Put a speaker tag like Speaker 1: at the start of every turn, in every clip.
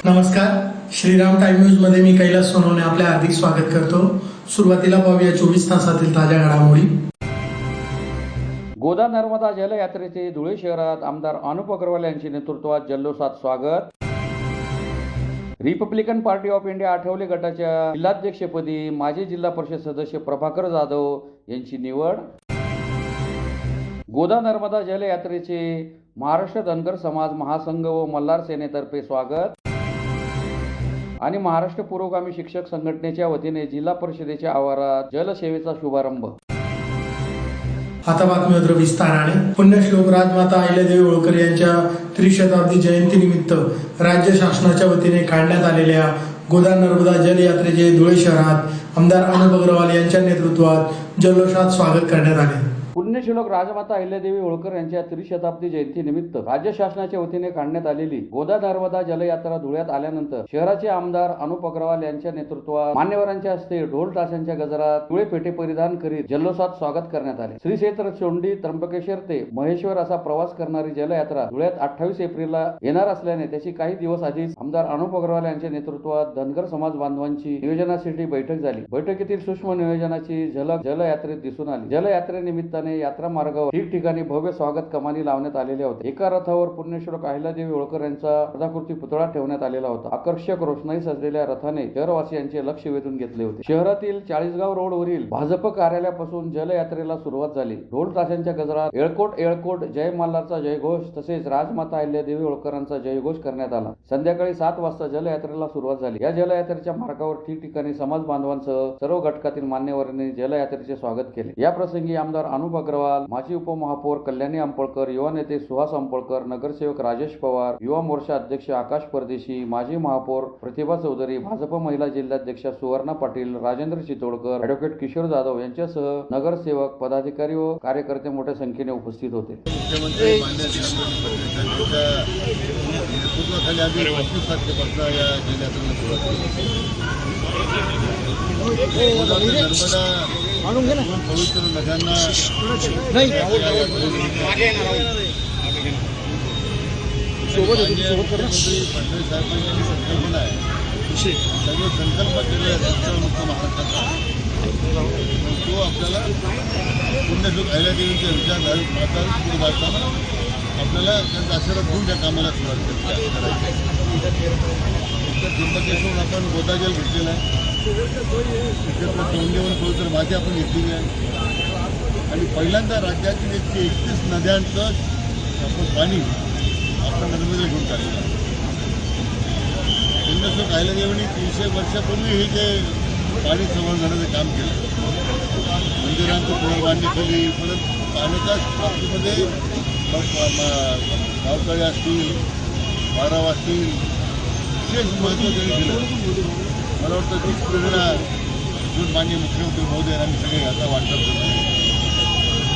Speaker 1: नमस्कार, Shriram time news मध्ये मी कैलास सोनवणे आपले हार्दिक स्वागत करतो। सुरुवातीला पाहूया 24 तासातील ताज्या घडामोडी।
Speaker 2: गोदा नर्मदा जलयात्रेचे धुळे शहरात आमदार अनुप अग्रवाल यांच्या नेतृत्वात जल्लोषात स्वागत। Republican party of India Athawale गटाच्या जिल्हाध्यक्षपदी माजी जिल्हा परिषद सदस्य प्रभाकर जाधव यांची निवड। गोदा नर्मदा जलयात्रेचे महाराष्ट्र धनगर समाज महासंघ व मल्हार सेनेतर्फे स्वागत आणि महाराष्ट्र पुरोगामी शिक्षक संघटनेच्या वतीने जिल्हा परिषदेच्या आवारात जलसेवेचा शुभारंभ।
Speaker 1: आता बातमीपत्र विस्ताराने। पुण्यश्लोक राजमाता अहिल्यादेवी होळकर यांच्या त्रिशताब्दी जयंतीनिमित्त राज्य शासनाच्या वतीने काढण्यात आलेल्या गोदा नर्मदा जलयात्रेचे धुळे शहरात आमदार अनुप अग्रवाल यांच्या नेतृत्वात जल्लोषात स्वागत करण्यात आले।
Speaker 2: पुण्यश्लोक राजमाता अहिल्यादेवी होळकर यांच्या त्रिशताब्दी जयंतीनिमित्त राज्य शासनाच्या वतीने काढण्यात आलेली गोदा नर्मदा जलयात्रा धुळ्यात आल्यानंतर शहराचे आमदार अनुप अग्रवाल यांच्या नेतृत्वात मान्यवरांच्या हस्ते ढोल ताशांच्या गजरात धुळे पेटे परिधान करीत जल्लोषात स्वागत करण्यात आले। श्री क्षेत्र चोंडी त्र्यंबकेश्वर ते महेश्वर असा प्रवास करणारी जलयात्रा धुळ्यात 28 एप्रिलला येणार असल्याने त्याची काही दिवस आधीच आमदार अनुप अग्रवाल यांच्या नेतृत्वात धनगर समाज बांधवांची नियोजनासाठी बैठक झाली। बैठकीतील सूक्ष्म नियोजनाची झलक जलयात्रेत दिसून आली। जलयात्रेनिमित्त यात्रा मार्गावर ठिकठिकाणी भव्य स्वागत कमानी लावण्यात आलेल्या होत्या। एका रथावर पुण्यश्लोक अहिल्यादेवी होळकर यांचा अर्धाकृती पुतळा ठेवण्यात आलेला होता। आकर्षक रोषणाई सजलेल्या रथाने शहरवासियांचे लक्ष वेधून घेतले होते। शहरातील 40गाव रोडवरील भाजप कार्यालयापासून जलयात्रेला सुरुवात झाली। ढोल ताशांच्या गजरात एळकोट एळकोट जय मल्हारचा जयघोष तसेच राजमाता अहिल्यादेवी होळकरांचा जयघोष करण्यात आला। संध्याकाळी 7 वाजता जलयात्रेला सुरुवात झाली। या जलयात्रेच्या मार्गावर ठिकठिकाणी समाज बांधवांसह सर्व घटकातील मान्यवरांनी जलयात्रेचे स्वागत केले। या प्रसंगी आमदार अनुप अग्रवाल, माजी उपमहापौर कल्याणी अंपळकर, युवा नेते सुहास अंपळकर, नगरसेवक राजेश पवार, युवा मोर्चा अध्यक्ष आकाश परदेशी, माजी महापौर प्रतिभा चौधरी, भाजप महिला जिल्हाध्यक्षा सुवर्णा पाटील, राजेंद्र चितोडकर, ॲडव्होकेट किशोर जाधव यांच्यासह नगरसेवक, पदाधिकारी व कार्यकर्ते मोठ्या संख्येने उपस्थित होते।
Speaker 3: पवित्र नद्यांना संकल्पना आहे, सगळे संकल्प केलेला मुक्त महाराष्ट्राचा तो आपल्याला पुण्यश्लोक अहिल्यादेवींच्या विचारधारेत पुढे जाताना आपल्याला त्यांचा आशीर्वाद घेऊन त्या कामाला सुरुवात करायची। त्र्यंबकेश्वर आपण गोदा जल घेतलेला आहे, तोंडेवर पवित्र माती आपण घेतलेली आहे आणि पहिल्यांदा राज्यातील 131 नद्यांचं आपण पाणी आपण नदीमध्ये घेऊन काढलेलं आहे। पुण्यश्लोक अहिल्यादेवींनी 300 वर्षापूर्वी हे जे पाणी संवर्धनाचं काम केलं, मंदिरांचं पुनर्बांधणी केली, परत पाण्याच्या बाबतीमध्ये गावतळे असतील, बाराव असतील, विशेष महत्त्व त्यांनी दिलं। मला वाटतं 30 एप्रिलला जून माननीय मुख्यमंत्री महोदय यांनी सगळे याचा वाटप केला।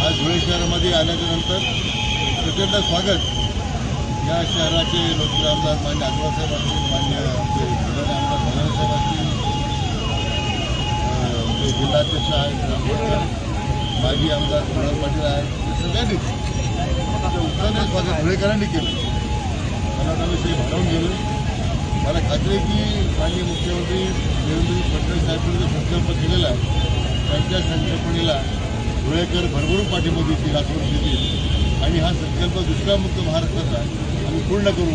Speaker 3: आज धुळे शहरामध्ये आल्याच्या नंतर प्रचंड स्वागत या शहराचे लोकप्रिय आमदार मान्य अग्रवाल असतील, मान्य आमचे जिल्हा आमदार मल्हार साहेब असतील, आमचे जिल्हाध्यक्ष आहेत, माजी आमदार प्रभाकर पाटील आहेत, सगळ्यांनीच उत्साहाने स्वागत धुळेकरांनी केलं। मला आम्ही सगळे भारावून गेलो। मला खात्री आहे की माननीय मुख्यमंत्री देवेंद्र फडणवीस साहेबांनी जो संकल्प केलेला आहे त्यांच्या संकल्पनेला धुळेकर भरभरून पाठिंबा देतील, आठवण देतील आणि हा संकल्प दुष्काळमुक्त महाराष्ट्राचा आम्ही पूर्ण करू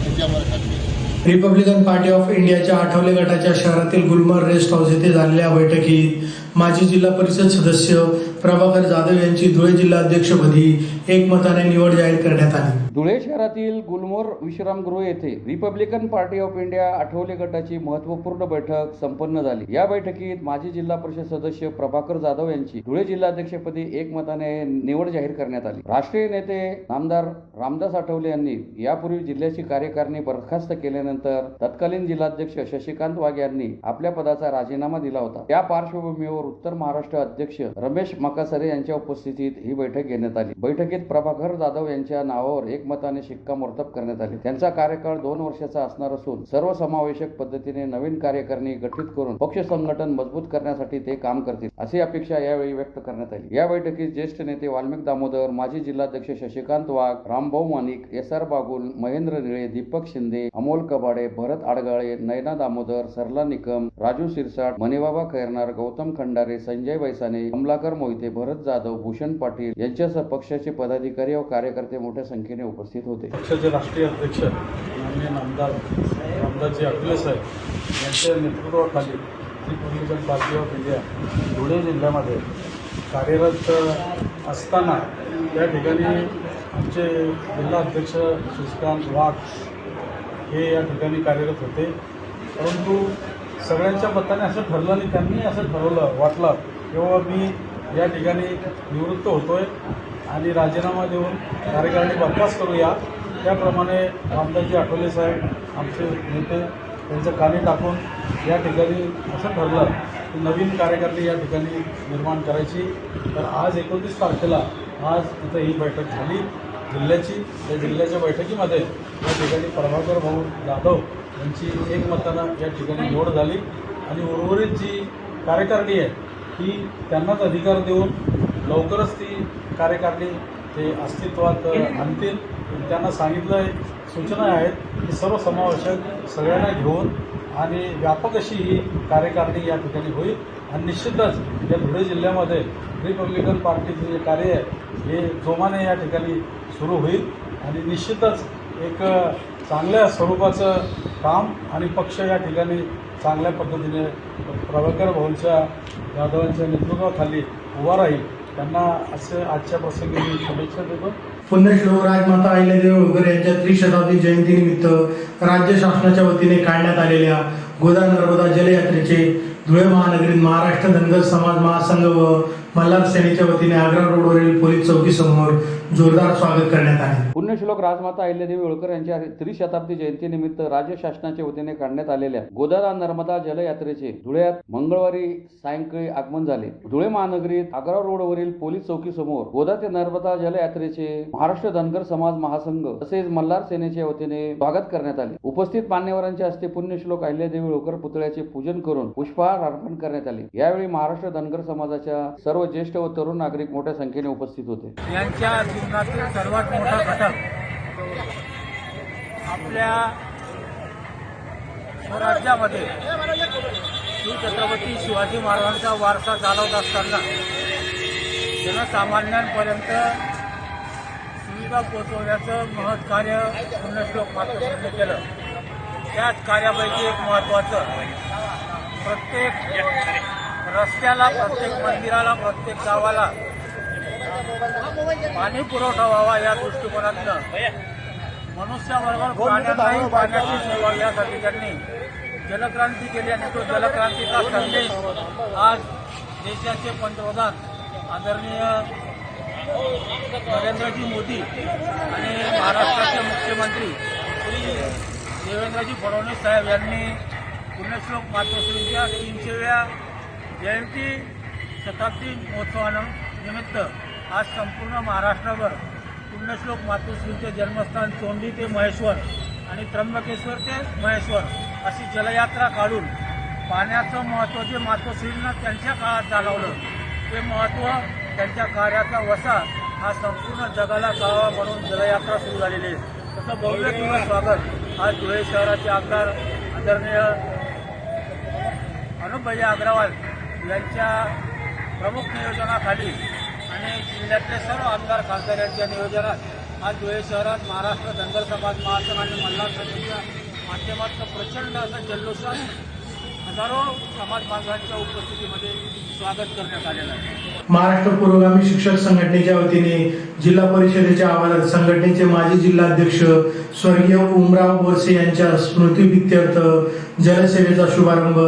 Speaker 3: याची आम्हाला खात्री आहे।
Speaker 1: रिपब्लिकन पार्टी ऑफ इंडियाच्या आठवले गटाच्या शहरातील गुलमर्ग रेस्ट हाऊस येथे झालेल्या बैठकीत माजी जिल्हा परिषद सदस्य प्रभाकर जाधव यांची धुळे जिल्हाध्यक्षपदी एकमताने निवड जाहीर करण्यात आली।
Speaker 2: धुळे शहरातील गुलमोर विश्रामगृह येथे Republican party of India Athawale गटाची महत्त्वपूर्ण बैठक संपन्न झाली। या बैठकीत माजी जिल्हा परिषद सदस्य प्रभाकर जाधव यांची धुळे जिल्हाध्यक्षपदी एकमताने निवड जाहीर करण्यात आली। राष्ट्रीय नेते आमदार रामदास आठवले यांनी यापूर्वी जिल्ह्याची कार्यकारिणी बरखास्त केल्यानंतर तत्कालीन जिल्हाध्यक्ष शशिकांत वाघ यांनी आपल्या पदाचा राजीनामा दिला होता। त्या पार्श्वभूमीवर उत्तर महाराष्ट्र अध्यक्ष रमेश मकासरे यांच्या उपस्थितीत ही बैठक घेण्यात आली। बैठकीत प्रभाकर जाधव यांच्या नावावर एकमताने शिक्कामोर्तब करण्यात आले. त्यांचा कार्यकाळ 2 वर्षाचा असणार असून सर्वसमावेशक पद्धतीने नवीन कार्यकारिणी गठीत करून पक्ष संघटन मजबूत करण्यासाठी ते काम करतील अशी अपेक्षा यावेळी व्यक्त करण्यात आली. या बैठकीत ज्येष्ठ नेते वाल्मिक दामोदर, माजी जिल्हाध्यक्ष शशिकांत वाघ, रामभाऊ माणिक, एस.आर. बागुल, महेंद्र निळे, दीपक शिंदे, अमोल कबाडे, भरत आडगाळे, नयना दामोदर, सरला निकम, राजू सिरसाट, मणिबाबा खैरनार, गौतम खंडारे, संजय बैसाने, कमलाकर मोहिते, भरत जाधव, भूषण पाटील यांच्यासह पक्षाचे पदाधिकारी व कार्यकर्ते मोठ्या संख्येने उपस्थित होते.
Speaker 4: पक्षाचे राष्ट्रीय अध्यक्ष माननीय नामदार रामदासजी आठवले साहेब यांच्या नेतृत्वाखाली Republican party of India Dhule जिल्ह्यामध्ये कार्यरत असताना त्या ठिकाणी आमचे जिल्हा अध्यक्ष शशिकांत वाघ हे या ठिकाणी कार्यरत होते. परंतु सगळ्यांच्या मताने असं ठरलं आणि त्यांनी असं ठरवलं वाटलं किंवा मी या ठिकाणी निवृत्त होतोय आणि राजीनामा देऊन कार्यकारिणी बरखास्त करूया. त्याप्रमाणे रामदासजी आठवले साहेब आमचे नेते त्यांचं कानी टाकून या ठिकाणी असं ठरलं की नवीन कार्यकारिणी या ठिकाणी निर्माण करायची. तर आज 29 तारखेला आज इथं ही बैठक झाली जिल्ह्याची. त्या जिल्ह्याच्या बैठकीमध्ये या ठिकाणी प्रभाकर भाऊ जाधव यांची एकमतानं या ठिकाणी निवड झाली आणि उर्वरित जी कार्यकारिणी आहे ती त्यांनाच अधिकार देऊन लवकरच ती कार्यकारिणी ते अस्तित्वात आणतील. त्यांना सांगितलं आहे, सूचना आहेत की सर्वसमावेशक सगळ्यांना घेऊन आणि व्यापक अशी ही कार्यकारिणी या ठिकाणी होईल आणि निश्चितच या धुळे जिल्ह्यामध्ये रिपब्लिकन पार्टीचे जे कार्य आहे हे जोमाने या ठिकाणी सुरू होईल आणि निश्चितच एक चांगल्या स्वरूपाचं काम आणि पक्ष या ठिकाणी चांगल्या पद्धतीने प्रभाकर भाऊंच्या जाधवांच्या नेतृत्वाखाली उभा राहील. त्यांना असे आजच्या प्रसंगी मी शुभेच्छा देतो.
Speaker 1: पुण्यश्लोक राजमाता अहिल्यादेवी होळकर यांच्या त्रिशताब्दी जयंतीनिमित्त राज्य शासनाच्या वतीने काढण्यात आलेल्या गोदा नर्मदा जलयात्रेचे धुळे महानगरीत महाराष्ट्र धनगर समाज महासंघ व मल्हार सेनेच्या वतीने आग्रा रोडवरील पोलीस चौकीसमोर जोरदार स्वागत करण्यात आले.
Speaker 2: पुण्यश्लोक राजमाता अहिल्यादेवी होळकर यांच्या त्रिशताब्दी जयंतीनिमित्त राज्य शासनाच्या वतीने काढण्यात आलेल्या गोदा नर्मदा जलयात्रेचे धुळ्यात मंगळवारी सायंकाळी आगमन झाले. धुळे महानगरीत आग्रा रोडवरील पोलीस चौकीसमोर गोदा ते नर्मदा जलयात्रेचे महाराष्ट्र धनगर समाज महासंघ तसेच मल्हार सेनेच्या वतीने स्वागत करण्यात आले. उपस्थित मान्यवरांच्या हस्ते पुण्यश्लोक अहिल्यादेवी होळकर पुतळ्याचे पूजन करून पुष्पहार अर्पण करण्यात आले. यावेळी महाराष्ट्र धनगर समाजाच्या सर्व ज्येष्ठ व तरुण नागरिक मोठ्या संख्येने उपस्थित होते.
Speaker 5: यांच्या जीवनातील सर्वात मोठा घटक आपल्या स्वराज्यामध्ये श्री छत्रपती शिवाजी महाराजांचा वारसा चालवत असताना जनसामान्यांपर्यंत सुविधा पोहोचवण्याचं महत् कार्य पुण्यश्लोक मातोश्रींनी केलं. त्याच कार्यापैकी एक महत्त्वाचं, प्रत्येक रस्त्याला, प्रत्येक मंदिराला, प्रत्येक गावाला पाणी पुरवठा व्हावा या दृष्टिकोनातनं मनुष्याबरोबर प्राण्यांनाही पाण्याची सेवा यासाठी त्यांनी जलक्रांती केली आणि तो जलक्रांतीचा संदेश आज देशाचे पंतप्रधान आदरणीय नरेंद्रजी मोदी आणि महाराष्ट्राचे मुख्यमंत्री श्री देवेंद्रजी फडणवीस साहेब यांनी पुण्यश्लोक मातोश्रींच्या 300व्या जयंती शताब्दी महोत्सवानिमित्त आज संपूर्ण महाराष्ट्रभर पुण्यश्लोक मातोश्रींचे जन्मस्थान चोंडी ते महेश्वर आणि त्र्यंबकेश्वर ते महेश्वर अशी जलयात्रा काढून पाण्याचं महत्त्व जे मातोश्रींना त्यांच्या काळात जाणवलं ते महत्त्व, त्यांच्या कार्याचा वसा हा संपूर्ण जगाला कळावा म्हणून जलयात्रा सुरू झालेली आहे. तसं भव्य दिवस स्वागत आज धुळे शहराचे आमदार आदरणीय अनुपभाई अग्रवाल यांच्या प्रमुख नियोजनाखाली आणि जिल्ह्यातले सर्व आमदार खासदार यांच्या नियोजनात आज धुळे शहरात महाराष्ट्र धनगर समाज महासंघ आणि मल्हार सेनेच्या माध्यमातून प्रचंड असं जल्लोषात हजारो समाज बांधवांच्या उपस्थितीमध्ये स्वागत करण्यात आलेलं आहे.
Speaker 1: महाराष्ट्र पुरोगामी शिक्षक संघटनेच्या वतीने जिल्हा परिषदेच्या आवारात संघटनेचे माजी जिल्हाध्यक्ष स्वर्गीय उमराव बोरसे यांच्या स्मृतीप्रित्यर्थ जलसेवेचा शुभारंभ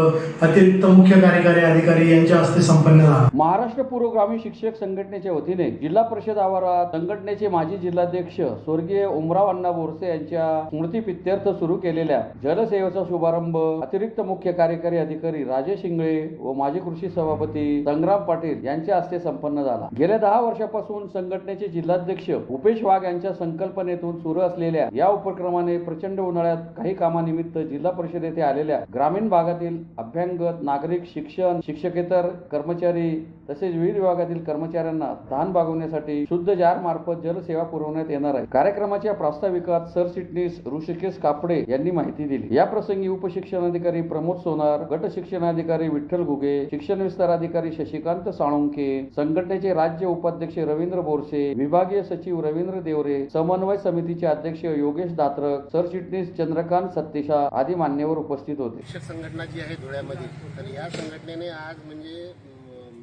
Speaker 1: अतिरिक्त मुख्य कार्यकारी अधिकारी यांच्या हस्ते संपन्न झाला.
Speaker 2: महाराष्ट्र पुरोगामी शिक्षक संघटनेच्या वतीने जिल्हा परिषद आवारात संघटनेचे माजी जिल्हाध्यक्ष स्वर्गीय उमराव अण्णा बोरसे यांच्या स्मृतीप्रित्यर्थ सुरू केलेल्या जलसेवेचा शुभारंभ अतिरिक्त मुख्य कार्यकारी कार्यकारी अधिकारी राजेश इंगळे व माजी कृषी सभापती संग्राम पाटील यांच्या हस्ते संपन्न झाला. गेल्या 10 वर्षापासून संघटनेचे जिल्हाध्यक्ष उपेश वाघ यांच्या संकल्पनेतून सुरू असलेल्या या उपक्रमाने प्रचंड उन्हाळ्यात काही कामानिमित्त जिल्हा परिषद येथे आलेल्या ग्रामीण भागातील अभ्यंगत नागरिक, शिक्षण, शिक्षकेतर कर्मचारी तसेच विविध विभागातील कर्मचाऱ्यांना तहान भागवण्यासाठी शुद्ध जार मार्फत जलसेवा पुरवण्यात येणार आहे. कार्यक्रमाच्या प्रास्ताविकात सरचिटणीस ऋषिकेश कापडे यांनी माहिती दिली. या प्रसंगी उपशिक्षणाधिकारी प्रमोद सोनार, गट शिक्षणाधिकारी विठ्ठल घुगे, शिक्षण विस्तार अधिकारी शशिकांत साळुंखे, संघटनेचे राज्य उपाध्यक्ष रवींद्र बोरसे, विभागीय सचिव रवींद्र देवरे, समन्वय समितीचे अध्यक्ष योगेश दात्रक, सरचिटणीस चंद्रकांत सत्तेशा आदी मान्यवर उपस्थित होते.
Speaker 6: शिक्षक संघटना जी आहे धुळ्यामध्ये, तर या संघटनेने आज म्हणजे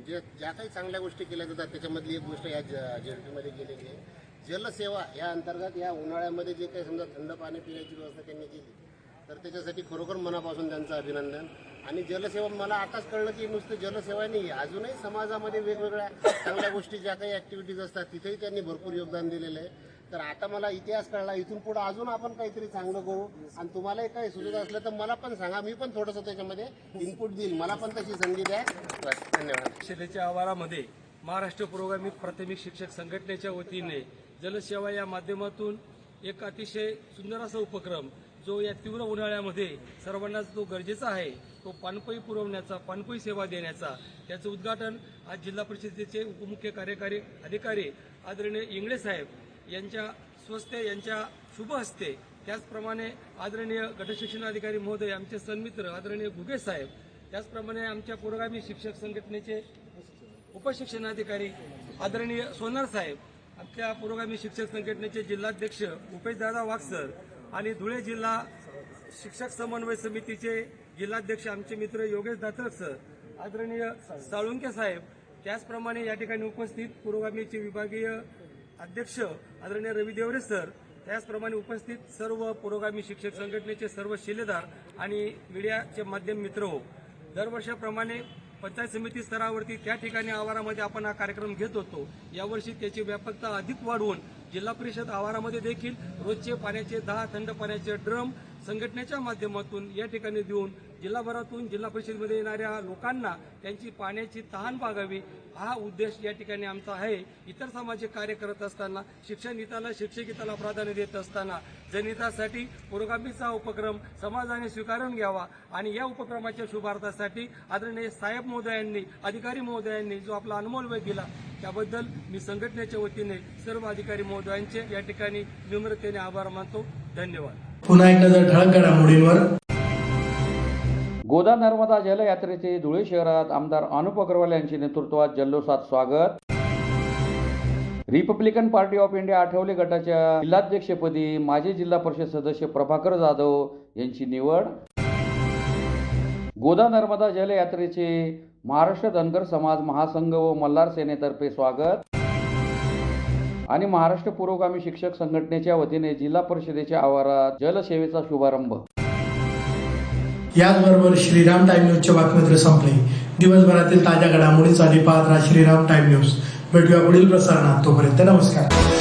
Speaker 6: ज्या काही चांगल्या गोष्टी केल्या जातात त्याच्यामधली एक गोष्ट या जेएनटीमध्ये केलेली आहे. जलसेवा या अंतर्गत या उन्हाळ्यामध्ये जे काही समजा थंड पाणी पिण्याची व्यवस्था त्यांनी केली, तर त्याच्यासाठी खरोखर मनापासून त्यांचं अभिनंदन. आणि जलसेवा मला आताच कळलं की नुसतं जलसेवा नाही, अजूनही समाजामध्ये वेगवेगळ्या चांगल्या गोष्टी ज्या काही ॲक्टिव्हिटीज असतात तिथेही त्यांनी भरपूर योगदान दिलेलं आहे. तर आता मला इतिहास कळला, इथून पुढे अजून आपण काहीतरी चांगलं करू. आणि तुम्हालाही काही सुविधा असल्या तर मला पण सांगा, मी पण थोडंसं त्याच्यामध्ये इनपुट देईल, मला पण तशी संधी द्या. बस, धन्यवाद.
Speaker 7: परिषदेच्या आवारामध्ये महाराष्ट्र पुरोगामी प्राथमिक शिक्षक संघटनेच्या वतीने जलसेवा या माध्यमातून एक अतिशय सुंदर असा उपक्रम, जो या तीव्र उन्हाळ्यामध्ये सर्वांनाच तो गरजेचा आहे, तो पाणपोई पुरवण्याचा, पाणपोई सेवा देण्याचा, त्याचं उद्घाटन आज जिल्हा परिषदेचे उपमुख्य कार्यकारी अधिकारी आदरणीय इंगळे साहेब यांच्या स्वस्ते यांच्या शुभ हस्ते, त्याचप्रमाणे आदरणीय गटशिक्षणाधिकारी महोदय आमचे सन्मित्र आदरणीय घुगे साहेब, त्याचप्रमाणे आमच्या पुरोगामी शिक्षक संघटनेचे उपशिक्षणाधिकारी आदरणीय सोनार साहेब, आमच्या पुरोगामी शिक्षक संघटनेचे जिल्हाध्यक्ष उपेशदादा वाघ सर आणि धुळे जिल्हा शिक्षक समन्वय समितीचे जिल्हाध्यक्ष आमचे मित्र योगेश दात्रक सर, आदरणीय साळुंके साहेब, त्याचप्रमाणे या ठिकाणी उपस्थित पुरोगामीचे विभागीय अध्यक्ष आदरणीय रवी देवरे सर, त्याचप्रमाणे उपस्थित सर्व पुरोगामी शिक्षक संघटनेचे सर्व शिलेदार आणि मीडियाचे माध्यम मित्र हो. दरवर्षाप्रमाणे पंचायत समिती स्तरावरती त्या ठिकाणी आवारामध्ये आपण हा कार्यक्रम घेत होतो. यावर्षी त्याची व्यापकता अधिक वाढवून जिल्हा परिषद आवारामध्ये देखील रोजचे पाण्याचे 10 थंड पाण्याचे ड्रम संघटनेच्या माध्यमातून या ठिकाणी देऊन जिल्हाभरातून जिल्हा परिषदेमध्ये येणाऱ्या लोकांना त्यांची पाण्याची तहान भागावी, हा उद्देश या ठिकाणी आमचा आहे. इतर सामाजिक कार्य करत असताना, शिक्षण हिताला शिक्षकिताला प्राधान्य देत असताना जनहितासाठी पुरोगामीचा उपक्रम समाजाने स्वीकारून घ्यावा आणि या उपक्रमाच्या शुभार्थासाठी आदरणीय साहेब महोदयांनी, अधिकारी महोदयांनी जो आपला अनमोल वेळ दिला, त्याबद्दल मी संघटनेच्या वतीने सर्व अधिकारी महोदयांचे या ठिकाणी विनम्रतेने आभार मानतो. धन्यवाद.
Speaker 1: पुन्हा एक नजर ठळक घडामोडींवर.
Speaker 2: गोदा नर्मदा जलयात्रेचे धुळे शहरात आमदार अनुप अग्रवाल यांच्या नेतृत्वात जल्लोषात स्वागत. Republican party of India Athawale गटाच्या जिल्हाध्यक्षपदी माजी जिल्हा परिषद सदस्य प्रभाकर जाधव यांची निवड. गोदा नर्मदा जलयात्रेचे महाराष्ट्र धनगर समाज महासंघ व मल्हार सेनेतर्फे स्वागत. आणि महाराष्ट्र पुरोगामी शिक्षक संघटनेच्या वतीने जिल्हा परिषदेच्या आवारात जलसेवेचा शुभारंभ.
Speaker 1: याचबरोबर श्रीराम टाइम न्यूजचे बातमीपत्र संपले. दिवसभरातील ताज्या घडामोडींसाठी पाहत राहा श्रीराम टाइम न्यूज. भेटूया पुढील प्रसारणात. तोपर्यंत नमस्कार.